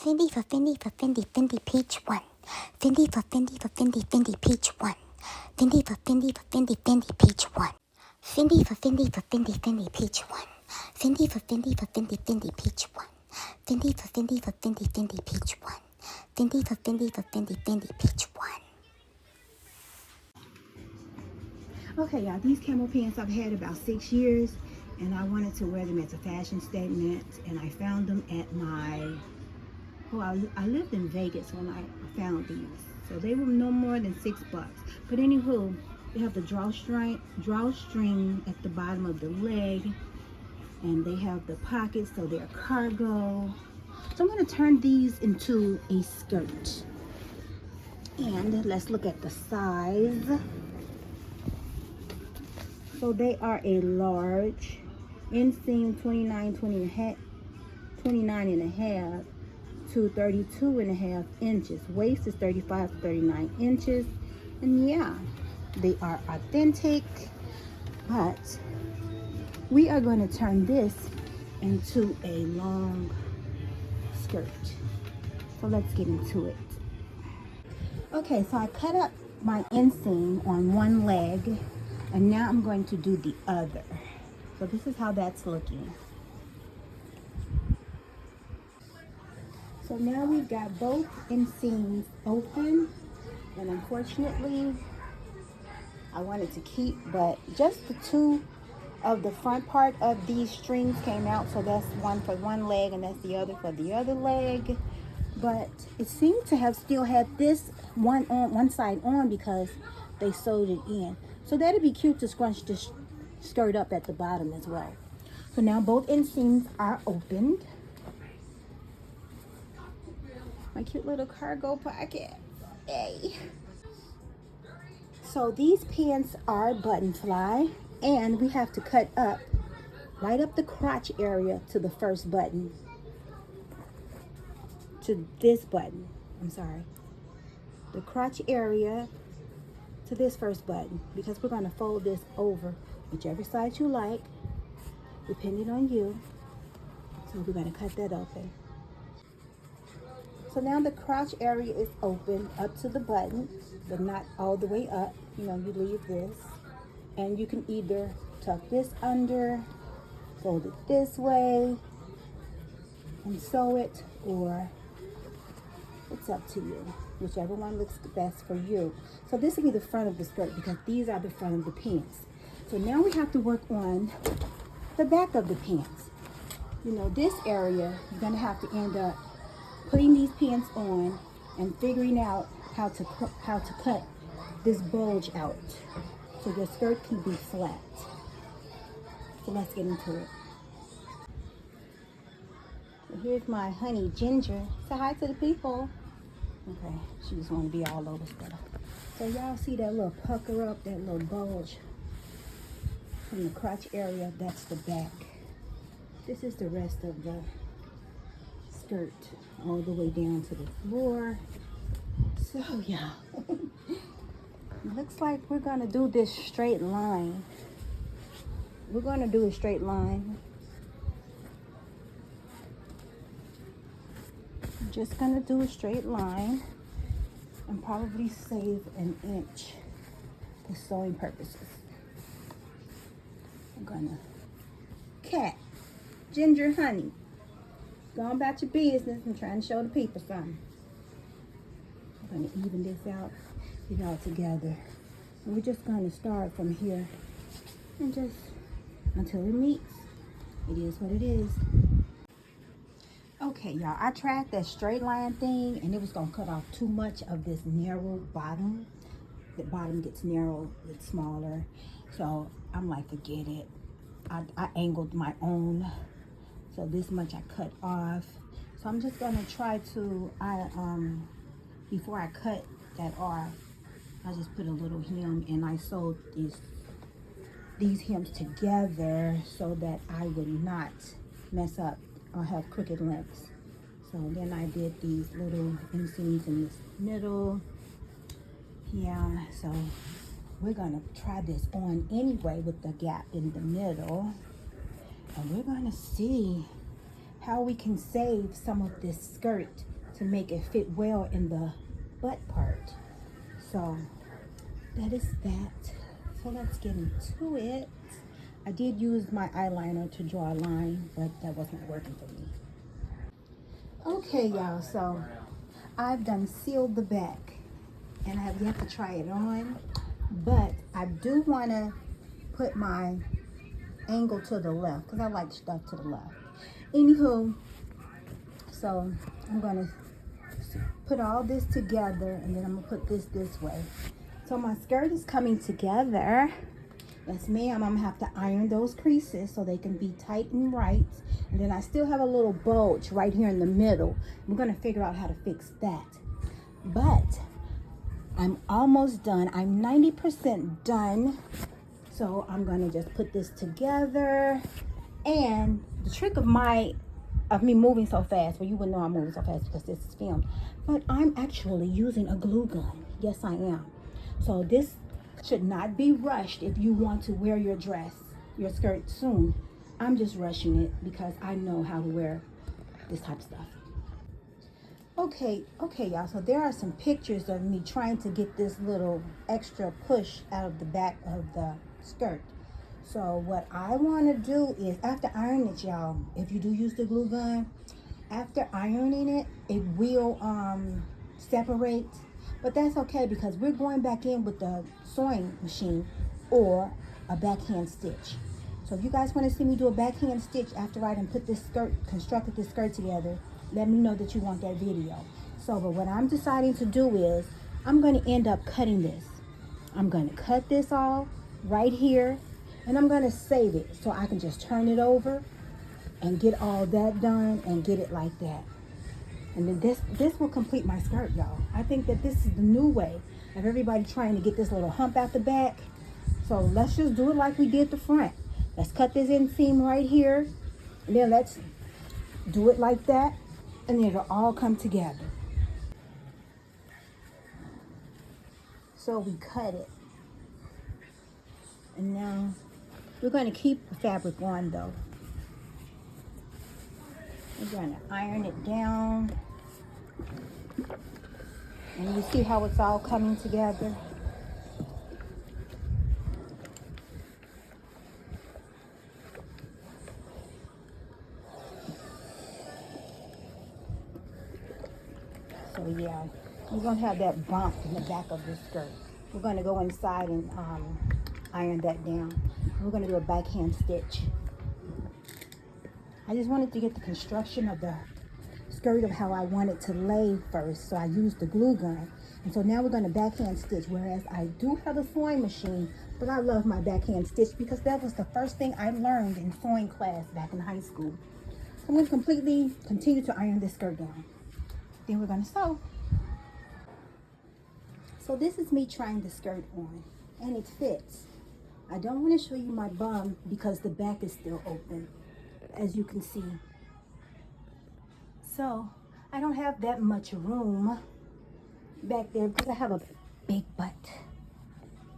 Fendi for Fendi for Fendi, Fendi peach one. Fendi for Fendi for Fendi, Fendi peach one. Fendi for Fendi for Fendi, Fendi peach one. Fendi for Fendi for Fendi, Fendi peach one. Fendi for Fendi for Fendi, Fendi peach one. Fendi for Fendi for Fendi, Fendi peach one. Fendi for Fendi for Fendi, Fendi peach one. Okay, y'all, these Camou pants I've had about 6 years, and I wanted to wear them as a fashion statement, and I found them at my, I lived in Vegas when I found these, so they were no more than $6. But anywho, they have the drawstring at the bottom of the leg, and they have the pockets, so they're cargo. So I'm going to turn these into a skirt, and let's look at the size. So they are a large, inseam 29 and a half to 32 and a half inches. Waist is 35 to 39 inches. And yeah, they are authentic, but we are going to turn this into a long skirt. So let's get into it. Okay, so I cut up my inseam on one leg, and now I'm going to do the other. So this is how that's looking. So now we've got both inseams open, and unfortunately I wanted to keep, but just the two of the front part of these strings came out. So that's one for one leg and that's the other for the other leg. But it seemed to have still had this one side on because they sewed it in. So that'd be cute to scrunch this skirt up at the bottom as well. So now both inseams are opened. My cute little cargo pocket. Yay. So these pants are button fly, and we have to cut up right up the crotch area to the first button. To this button, I'm sorry. The crotch area to this first button, because we're going to fold this over whichever side you like, depending on you. So we're going to cut that open. So now the crotch area is open up to the button, but not all the way up. You know, you leave this, and you can either tuck this under, fold it this way, and sew it, or it's up to you, whichever one looks best for you. So this will be the front of the skirt because these are the front of the pants. So now we have to work on the back of the pants. You know, this area, you're going to have to end up putting these pants on and figuring out how to cut this bulge out so your skirt can be flat. So let's get into it. So here's my honey Ginger. Say hi to the people. Okay, she just want to be all over stuff. So y'all see that little pucker up, that little bulge from the crotch area? That's the back. This is the rest of the skirt, all the way down to the floor. So yeah, looks like we're gonna do this straight line. We're gonna do a straight line. Just gonna do a straight line and probably save an inch for sewing purposes. I'm gonna Ginger honey, go on about your business. I'm trying to show the people something. I'm gonna even this out, get it all together, and we're just gonna start from here and just until it meets. It is what it is. Okay, y'all, I tried that straight line thing, and it was gonna cut off too much of this narrow bottom. The bottom gets narrow, it's smaller. So I'm like, forget it. I angled my own. So this much I cut off. So I'm just gonna try to, before I cut that off, I just put a little hem and I sewed these hems together so that I would not mess up or have crooked links. So then I did these little inseams in this middle. Yeah, so we're gonna try this on anyway with the gap in the middle. And we're gonna see how we can save some of this skirt to make it fit well in the butt part. So that is that. So let's get into it. I did use my eyeliner to draw a line, but that wasn't working for me. Okay, y'all, so I've done sealed the back and I have yet to try it on, but I do want to put my angle to the left because I like stuff to the left. Anywho, so I'm going to put all this together and then I'm going to put this way. So my skirt is coming together. Yes, ma'am, I'm gonna have to iron those creases so they can be tight and right. And then I still have a little bulge right here in the middle. I'm gonna figure out how to fix that. But I'm almost done. I'm 90% done. So I'm gonna just put this together. And the trick of me moving so fast, well, you wouldn't know I'm moving so fast because this is filmed, but I'm actually using a glue gun. Yes, I am. So this should not be rushed if you want to wear your skirt soon. I'm just rushing it because I know how to wear this type of stuff. Okay, y'all, so there are some pictures of me trying to get this little extra push out of the back of the skirt. So what I want to do is, after ironing it, y'all, if you do use the glue gun, after ironing it, it will separate. But that's okay because we're going back in with the sewing machine or a backhand stitch. So if you guys want to see me do a backhand stitch after I done put this skirt, constructed this skirt together, let me know that you want that video. So, but what I'm deciding to do is, I'm going to end up cutting this. I'm going to cut this off right here, and I'm going to save it so I can just turn it over and get all that done and get it like that. And then this will complete my skirt, y'all. I think that this is the new way of everybody trying to get this little hump out the back. So let's just do it like we did the front. Let's cut this inseam right here. And then let's do it like that. And then it'll all come together. So we cut it. And now we're going to keep the fabric on though. We're going to iron it down. And you see how it's all coming together? So yeah, we're going to have that bump in the back of the skirt. We're going to go inside and iron that down. We're going to do a backhand stitch. I just wanted to get the construction of the skirt of how I wanted to lay first, so I used the glue gun. And so now we're going to backhand stitch, whereas I do have a sewing machine, but I love my backhand stitch because that was the first thing I learned in sewing class back in high school. So I'm going to completely continue to iron this skirt down. Then we're going to sew. So this is me trying the skirt on, and it fits. I don't want to show you my bum because the back is still open, as you can see. So I don't have that much room back there because I have a big butt.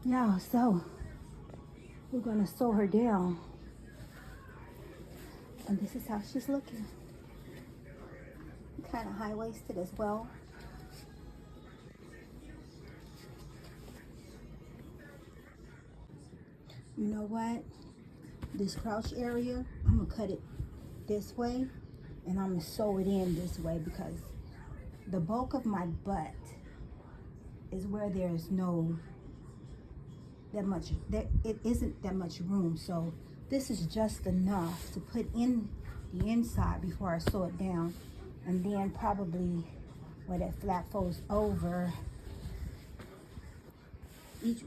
Yeah, so we're gonna sew her down. And this is how she's looking. Kind of high-waisted as well. You know what? This crouch area, I'm gonna cut it this way and I'm gonna sew it in this way because the bulk of my butt is where there's it isn't that much room. So this is just enough to put in the inside before I sew it down. And then probably where that flap folds over,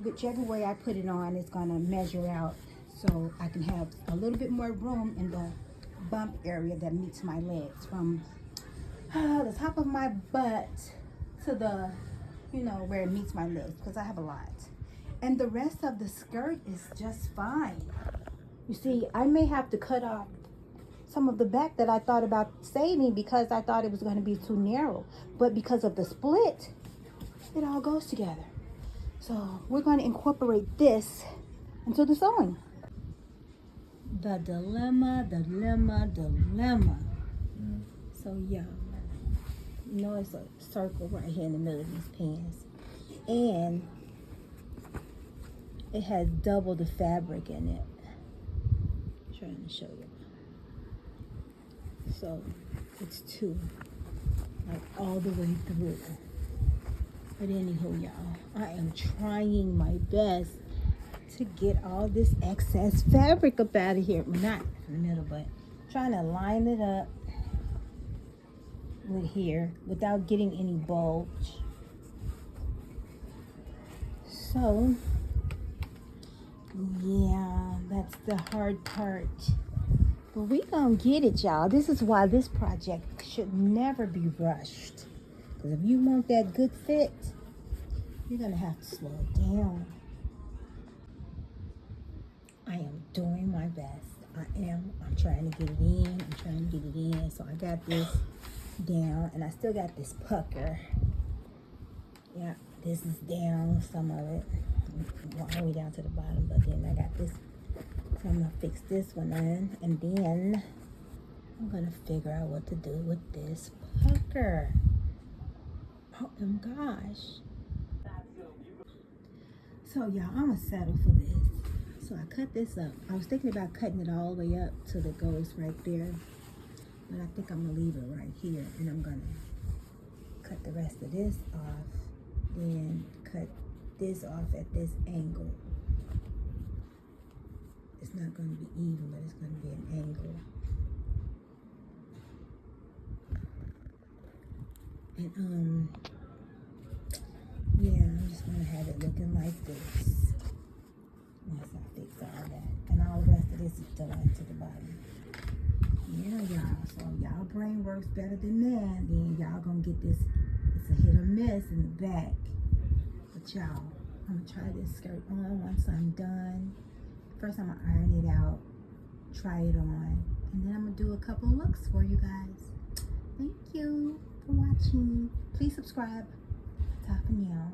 whichever way I put it on is gonna measure out so I can have a little bit more room in the bump area that meets my legs from the top of my butt to the, where it meets my legs, because I have a lot. And the rest of the skirt is just fine. You see, I may have to cut off some of the back that I thought about saving because I thought it was going to be too narrow. But because of the split, it all goes together. So we're going to incorporate this into the sewing. The dilemma. So yeah, You know, it's a circle right here in the middle of these pants. And it has double the fabric in it. I'm trying to show you. So it's two, like all the way through. But anywho, y'all, I am trying my best to get all this excess fabric up out of here. Well, not in the middle, but trying to line it up with here without getting any bulge. So yeah, that's the hard part. But we gonna get it, y'all. This is why this project should never be rushed. Because if you want that good fit, you're gonna have to slow it down. I am doing my best. I'm trying to get it in. I'm trying to get it in. So I got this down, and I still got this pucker. Yeah, this is down, some of it, all the way down to the bottom. But then I got this, so I'm gonna fix this one in, and then I'm gonna figure out what to do with this pucker. Oh my gosh. So y'all, I'm gonna settle for this. So I cut this up. I was thinking about cutting it all the way up till it goes right there. But I think I'm gonna leave it right here, and I'm gonna cut the rest of this off, then cut this off at this angle. It's not gonna be even, but it's gonna be an angle. And yeah, I'm just gonna have it looking like this. Once I fix all that. And all the rest of this is done to the bottom. Yeah, y'all. So y'all brain works better than mine. Then y'all gonna get this. It's a hit or miss in the back. But y'all, I'm gonna try this skirt on once I'm done. First I'm gonna iron it out, try it on, and then I'm gonna do a couple looks for you guys. Thank you for watching. Please subscribe. Talking y'all.